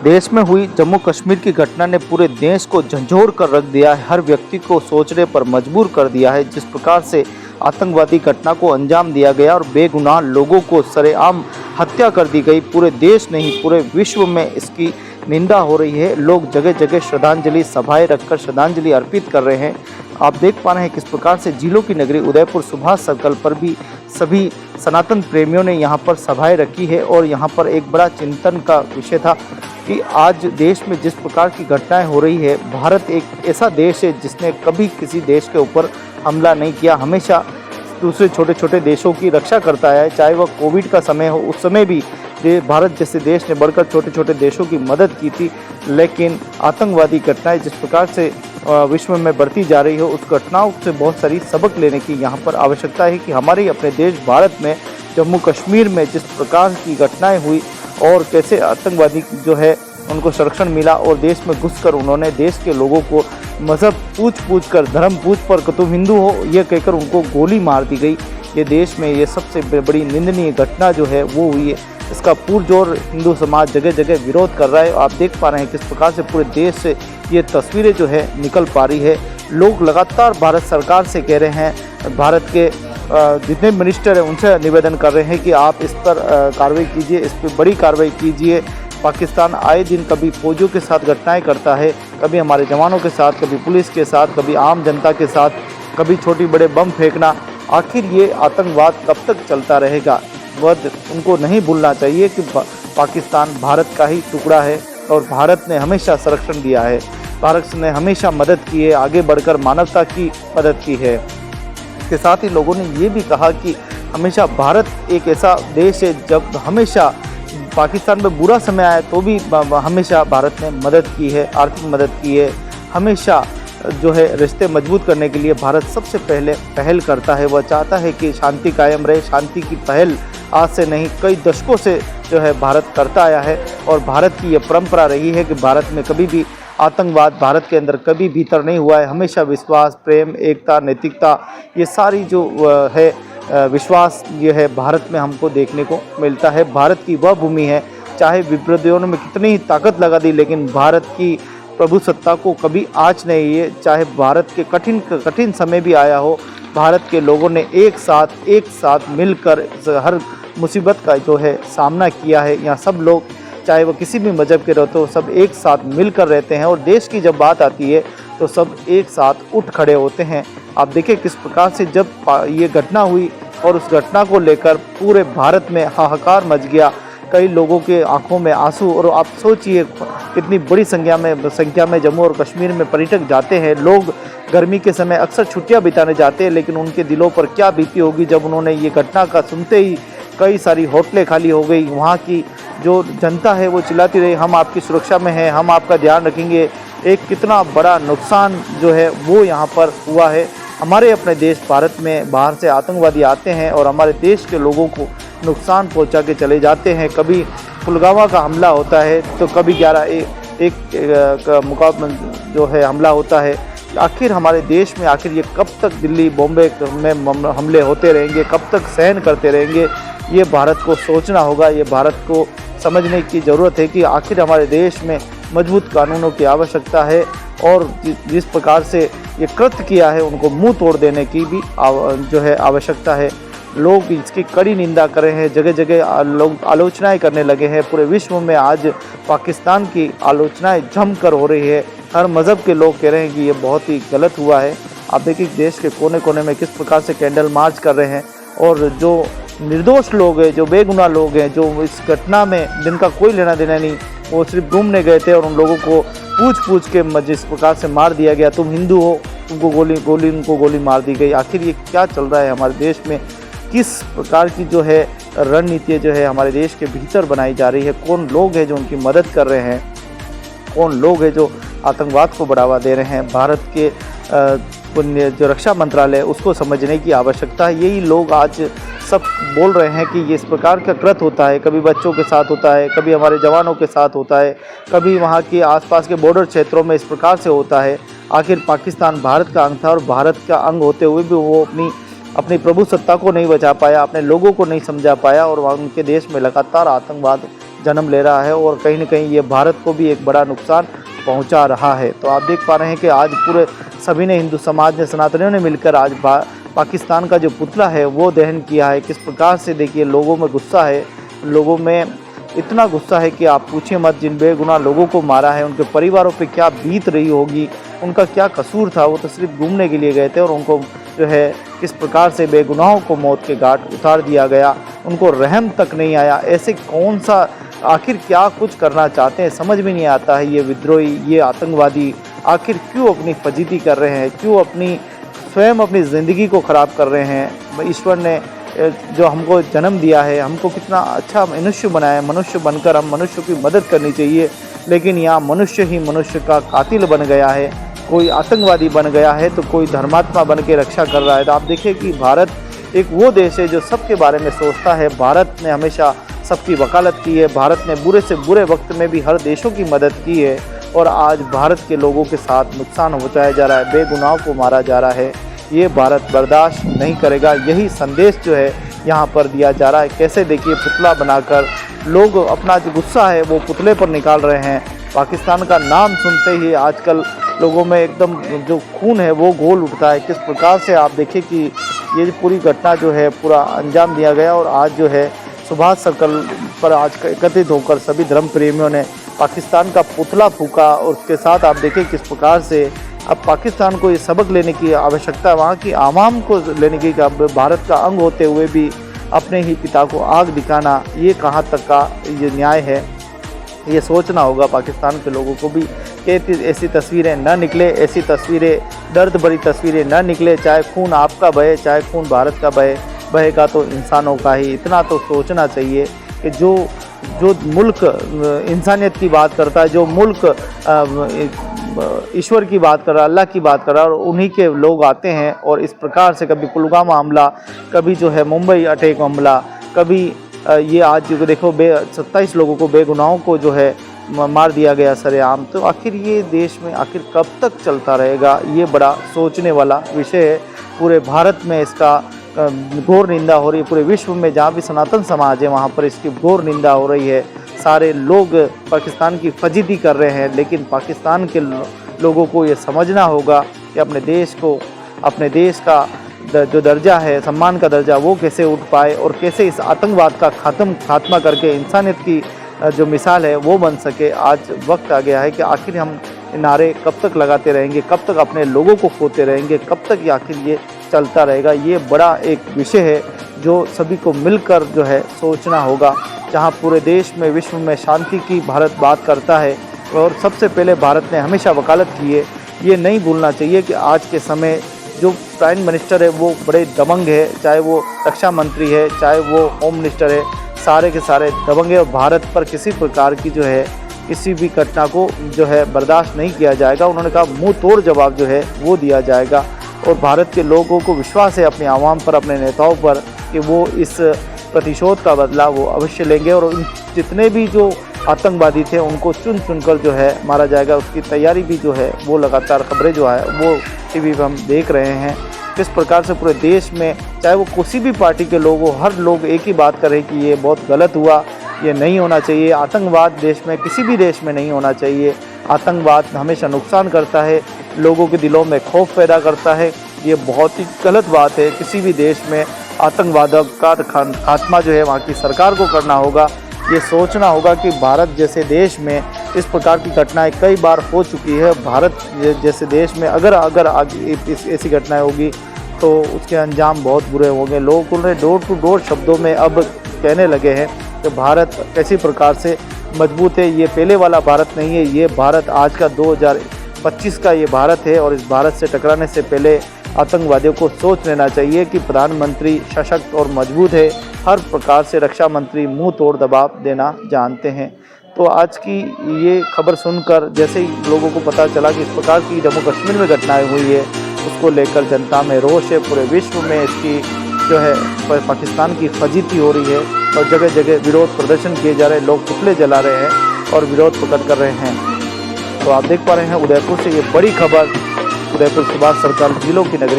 देश में हुई जम्मू कश्मीर की घटना ने पूरे देश को झंझोर कर रख दिया है। हर व्यक्ति को सोचने पर मजबूर कर दिया है। जिस प्रकार से आतंकवादी घटना को अंजाम दिया गया और बेगुनाह लोगों को सरेआम हत्या कर दी गई, पूरे देश नहीं पूरे विश्व में इसकी निंदा हो रही है। लोग जगह जगह श्रद्धांजलि सभाएं रखकर श्रद्धांजलि अर्पित कर रहे हैं। आप देख पा रहे हैं किस प्रकार से झीलों की नगरी उदयपुर सुभाष सर्कल पर भी सभी सनातन प्रेमियों ने यहाँ पर सभाएं रखी है। और यहाँ पर एक बड़ा चिंतन का विषय था कि आज देश में जिस प्रकार की घटनाएं हो रही है, भारत एक ऐसा देश है जिसने कभी किसी देश के ऊपर हमला नहीं किया, हमेशा दूसरे छोटे छोटे देशों की रक्षा करता है। चाहे वह कोविड का समय हो, उस समय भी भारत जैसे देश ने बढ़कर छोटे छोटे देशों की मदद की थी। लेकिन आतंकवादी घटनाएं जिस प्रकार से विश्व में बढ़ती जा रही हो, उस घटनाओं से बहुत सारी सबक लेने की यहाँ पर आवश्यकता है कि हमारे अपने देश भारत में जम्मू कश्मीर में जिस प्रकार की घटनाएं हुई और कैसे आतंकवादी जो है उनको संरक्षण मिला और देश में घुसकर उन्होंने देश के लोगों को मज़हब पूछ कर, धर्म पूछ पर कि तुम हिंदू हो यह कहकर उनको गोली मार दी गई। ये देश में ये सबसे बड़ी निंदनीय घटना जो है वो हुई है। इसका पुरजोर हिंदू समाज जगह जगह विरोध कर रहा है। आप देख पा रहे हैं किस प्रकार से पूरे देश से ये तस्वीरें जो है निकल पा रही है। लोग लगातार भारत सरकार से कह रहे हैं, भारत के जितने मिनिस्टर हैं उनसे निवेदन कर रहे हैं कि आप इस पर कार्रवाई कीजिए, इस पर बड़ी कार्रवाई कीजिए। पाकिस्तान आए दिन कभी फौजियों के साथ घटनाएं करता है, कभी हमारे जवानों के साथ, कभी पुलिस के साथ, कभी आम जनता के साथ, कभी छोटी बड़े बम फेंकना। आखिर ये आतंकवाद कब तक चलता रहेगा? वह उनको नहीं भूलना चाहिए कि पाकिस्तान भारत का ही टुकड़ा है और भारत ने हमेशा संरक्षण दिया है, भारत ने हमेशा मदद की है, आगे बढ़कर मानवता की मदद की है। इसके साथ ही लोगों ने ये भी कहा कि हमेशा भारत एक ऐसा देश है जब हमेशा पाकिस्तान में बुरा समय आया तो भी हमेशा भारत ने मदद की है, आर्थिक मदद की है। हमेशा जो है रिश्ते मजबूत करने के लिए भारत सबसे पहले पहल करता है। वह चाहता है कि शांति कायम रहे। शांति की पहल आज से नहीं कई दशकों से जो है भारत करता आया है और भारत की ये परंपरा रही है कि भारत में कभी भी आतंकवाद भारत के अंदर कभी भीतर नहीं हुआ है। हमेशा विश्वास, प्रेम, एकता, नैतिकता, ये सारी जो है विश्वास ये है भारत में हमको देखने को मिलता है। भारत की वह भूमि है, चाहे विरोधियों ने कितनी ही ताकत लगा दी लेकिन भारत की प्रभुसत्ता को कभी आँच नहीं है। चाहे भारत के कठिन समय भी आया हो, भारत के लोगों ने एक साथ मिलकर हर मुसीबत का जो है सामना किया है। यहाँ सब लोग चाहे वो किसी भी मज़हब के रहते हो, सब एक साथ मिलकर रहते हैं और देश की जब बात आती है तो सब एक साथ उठ खड़े होते हैं। आप देखिए किस प्रकार से जब ये घटना हुई और उस घटना को लेकर पूरे भारत में हाहाकार मच गया, कई लोगों के आंखों में आंसू। और आप सोचिए कितनी बड़ी संख्या में जम्मू और कश्मीर में पर्यटक जाते हैं। लोग गर्मी के समय अक्सर छुट्टियां बिताने जाते हैं, लेकिन उनके दिलों पर क्या बीती होगी जब उन्होंने ये घटना का सुनते ही कई सारी होटलें खाली हो गई। वहाँ की जो जनता है वो चिल्लाती रही, हम आपकी सुरक्षा में हैं, हम आपका ध्यान रखेंगे। एक कितना बड़ा नुकसान जो है वो यहाँ पर हुआ है। हमारे अपने देश भारत में बाहर से आतंकवादी आते हैं और हमारे देश के लोगों को नुकसान पहुंचा के चले जाते हैं। कभी पुलवामा का हमला होता है तो कभी 11/1 का मुकाबला जो है हमला होता है। आखिर हमारे देश में आखिर ये कब तक दिल्ली, बॉम्बे में हमले होते रहेंगे, कब तक सहन करते रहेंगे? ये भारत को सोचना होगा, ये भारत को समझने की ज़रूरत है कि आखिर हमारे देश में मजबूत कानूनों की आवश्यकता है और जिस प्रकार से ये कृत्य किया है उनको मुंह तोड़ देने की भी जो है आवश्यकता है। लोग इसकी कड़ी निंदा कर रहे हैं, जगह जगह लोग आलोचनाएं करने लगे हैं। पूरे विश्व में आज पाकिस्तान की आलोचनाएं जमकर हो रही है। हर मज़हब के लोग कह रहे हैं कि ये बहुत ही गलत हुआ है। आप देखिए देश के कोने कोने में किस प्रकार से कैंडल मार्च कर रहे हैं और जो निर्दोष लोग हैं, जो बेगुनाह लोग हैं, जो इस घटना में जिनका कोई लेना देना नहीं, वो सिर्फ घूमने गए थे और उन लोगों को पूछ के जिस प्रकार से मार दिया गया, तुम हिंदू हो, तुमको उनको गोली मार दी गई। आखिर ये क्या चल रहा है हमारे देश में? किस प्रकार की जो है रणनीति जो है हमारे देश के भीतर बनाई जा रही है? कौन लोग हैं जो उनकी मदद कर रहे हैं? कौन लोग हैं जो आतंकवाद को बढ़ावा दे रहे हैं? भारत के जो रक्षा मंत्रालय उसको समझने की आवश्यकता है। यही लोग आज सब बोल रहे हैं कि ये इस प्रकार का कृत्य होता है, कभी बच्चों के साथ होता है, कभी हमारे जवानों के साथ होता है, कभी वहाँ के आसपास के बॉर्डर क्षेत्रों में इस प्रकार से होता है। आखिर पाकिस्तान भारत का अंग था और भारत का अंग होते हुए भी वो अपनी प्रभुसत्ता को नहीं बचा पाया, अपने लोगों को नहीं समझा पाया और वहाँ उनके देश में लगातार आतंकवाद जन्म ले रहा है और कहीं न कहीं ये भारत को भी एक बड़ा नुकसान पहुंचा रहा है। तो आप देख पा रहे हैं कि आज पूरे सभी ने, हिंदू समाज ने, सनातनियों ने मिलकर आज पाकिस्तान का जो पुतला है वो दहन किया है। किस प्रकार से देखिए लोगों में गुस्सा है, लोगों में इतना गुस्सा है कि आप पूछिए मत। जिन बेगुनाह लोगों को मारा है उनके परिवारों पे क्या बीत रही होगी, उनका क्या कसूर था। वो तो सिर्फ घूमने के लिए गए थे और उनको जो है किस प्रकार से बेगुनाहों को मौत के घाट उतार दिया गया, उनको रहम तक नहीं आया। ऐसे कौन सा, आखिर क्या कुछ करना चाहते हैं समझ में नहीं आता है। ये विद्रोही, ये आतंकवादी आखिर क्यों अपनी फजीती कर रहे हैं, क्यों स्वयं अपनी ज़िंदगी को ख़राब कर रहे हैं। ईश्वर ने जो हमको जन्म दिया है, हमको कितना अच्छा मनुष्य बनाया है, मनुष्य बनकर हम मनुष्य की मदद करनी चाहिए, लेकिन यहाँ मनुष्य ही मनुष्य का कातिल बन गया है। कोई आतंकवादी बन गया है तो कोई धर्मात्मा बन के रक्षा कर रहा है। तो आप देखिए कि भारत एक वो देश है जो सबके बारे में सोचता है। भारत ने हमेशा सबकी वकालत की है, भारत ने बुरे से बुरे वक्त में भी हर देशों की मदद की है और आज भारत के लोगों के साथ नुकसान पहुँचाया जा रहा है, बेगुनाहों को मारा जा रहा है। ये भारत बर्दाश्त नहीं करेगा। यही संदेश जो है यहाँ पर दिया जा रहा है। कैसे देखिए पुतला बनाकर लोग अपना जो गुस्सा है वो पुतले पर निकाल रहे हैं। पाकिस्तान का नाम सुनते ही आजकल लोगों में एकदम जो खून है वो गोल उठता है। किस प्रकार से आप देखिए कि ये पूरी घटना जो है पूरा अंजाम दिया गया और आज जो है सुभाष सर्कल पर आज एकत्रित होकर सभी धर्म प्रेमियों ने पाकिस्तान का पुतला फूका। और उसके साथ आप देखिए किस प्रकार से अब पाकिस्तान को ये सबक लेने की आवश्यकता है, वहाँ की आवाम को लेने की। भारत का अंग होते हुए भी अपने ही पिता को आग दिखाना, ये कहाँ तक का ये न्याय है। ये सोचना होगा पाकिस्तान के लोगों को भी कि ऐसी तस्वीरें न निकले, ऐसी तस्वीरें, दर्द भरी तस्वीरें न निकले। चाहे खून आपका बहे, चाहे खून भारत का बहेगा तो इंसानों का ही। इतना तो सोचना चाहिए कि जो मुल्क इंसानियत की बात करता है, जो मुल्क ईश्वर की बात कर रहा है, अल्लाह की बात कर रहा है, और उन्हीं के लोग आते हैं और इस प्रकार से कभी पुलवामा हमला, कभी जो है मुंबई अटैक हमला, कभी ये आज जो देखो 27 लोगों को, बेगुनाहों को जो है मार दिया गया सरेआम। तो आखिर ये देश में आखिर कब तक चलता रहेगा, ये बड़ा सोचने वाला विषय है। पूरे भारत में इसका घोर निंदा हो रही है। पूरे विश्व में जहाँ भी सनातन समाज है वहाँ पर इसकी घोर निंदा हो रही है। सारे लोग पाकिस्तान की फजीती कर रहे हैं, लेकिन पाकिस्तान के लोगों को ये समझना होगा कि अपने देश को, अपने देश का जो दर्जा है, सम्मान का दर्जा, वो कैसे उठ पाए और कैसे इस आतंकवाद का खात्मा करके इंसानियत की जो मिसाल है वो बन सके। आज वक्त आ गया है कि आखिर हम नारे कब तक लगाते रहेंगे, कब तक अपने लोगों को खोते रहेंगे, कब तक ये आखिर ये चलता रहेगा। ये बड़ा एक विषय है जो सभी को मिलकर जो है सोचना होगा। जहाँ पूरे देश में, विश्व में शांति की भारत बात करता है और सबसे पहले भारत ने हमेशा वकालत की है। ये नहीं भूलना चाहिए कि आज के समय जो प्राइम मिनिस्टर है वो बड़े दबंग है, चाहे वो रक्षा मंत्री है, चाहे वो होम मिनिस्टर है, सारे के सारे दबंग है। और भारत पर किसी प्रकार की जो है किसी भी घटना को जो है बर्दाश्त नहीं किया जाएगा। उन्होंने कहा मुंह तोड़ जवाब जो है वो दिया जाएगा। और भारत के लोगों को विश्वास है अपने आवाम पर, अपने नेताओं पर, कि वो इस प्रतिशोध का बदला वो अवश्य लेंगे और जितने भी जो आतंकवादी थे उनको चुन चुनकर जो है मारा जाएगा। उसकी तैयारी भी जो है वो लगातार खबरें जो है वो टीवी पर हम देख रहे हैं। किस प्रकार से पूरे देश में, चाहे वो किसी भी पार्टी के लोग हो, हर लोग एक ही बात करें कि ये बहुत गलत हुआ, ये नहीं होना चाहिए। आतंकवाद देश में, किसी भी देश में नहीं होना चाहिए। आतंकवाद हमेशा नुकसान करता है, लोगों के दिलों में खौफ पैदा करता है। ये बहुत ही गलत बात है। किसी भी देश में आतंकवाद का खात्मा जो है वहाँ की सरकार को करना होगा। ये सोचना होगा कि भारत जैसे देश में इस प्रकार की घटनाएं कई बार हो चुकी है। भारत जैसे देश में अगर आगे ऐसी घटनाएं होगी तो उसके अंजाम बहुत बुरे होंगे। लोग उन्हें डोर टू डोर शब्दों में अब कहने लगे हैं कि भारत कैसी प्रकार से मजबूत है। ये पहले वाला भारत नहीं है, ये भारत आज का 2025 का ये भारत है। और इस भारत से टकराने से पहले आतंकवादियों को सोच लेना चाहिए कि प्रधानमंत्री सशक्त और मजबूत है। हर प्रकार से रक्षा मंत्री मुंह तोड़ जवाब देना जानते हैं। तो आज की ये खबर सुनकर जैसे ही लोगों को पता चला कि इस प्रकार की जम्मू कश्मीर में घटनाएं हुई है, उसको लेकर जनता में रोष है। पूरे विश्व में इसकी जो है पाकिस्तान की फजीती हो रही है और जगह जगह विरोध प्रदर्शन किए जा रहे हैं, लोग पुतले जला रहे हैं और विरोध प्रकट कर रहे हैं। तो आप देख पा रहे हैं उदयपुर से ये बड़ी खबर। उदयपुर सुभाष सर्कल जिलों की नगरी